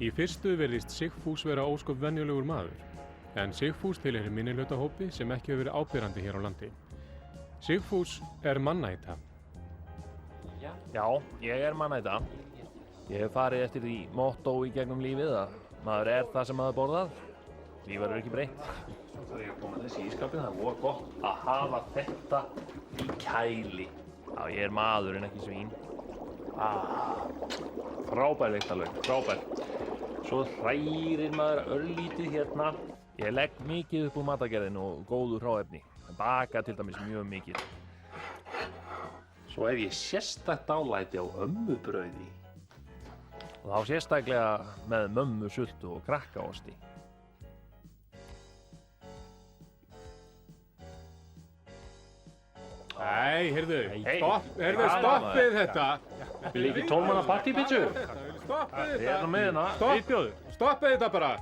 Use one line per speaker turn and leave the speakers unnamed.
Í fyrstu virðist Sigfús vera ósköp venjulegur maður, en Sigfús tilheyrir minnihlutahópi sem ekki hefur verið áberandi hér á landi. Sigfús er mannæta.
Já, ég er mannæta. Ég hef farið eftir því mottó í gegnum lífið að maður er það sem maður borðar. Líf verður ekki breytt. Svo þarf ég að koma þessi í ískapið, það er gott að hafa þetta í kæli. Já, ég er maður en ekki svín. Frábær lyktarlaug, frábær. Svo hrærir maður örlítið hérna. Ég legg mikið upp úr matargerðinu og góðu hráefni. Baka til dæmis mjög mikið. Svo hef ég sérstakt dálæti á ömmubrauði. Og þá sérstaklega með mömmusultu og krakkaosti.
Nei, stoppið þetta!
Vil ekki 12 manna partypítsu?
Stoppið
Ég er nú með hérna.
Stoppið þetta bara!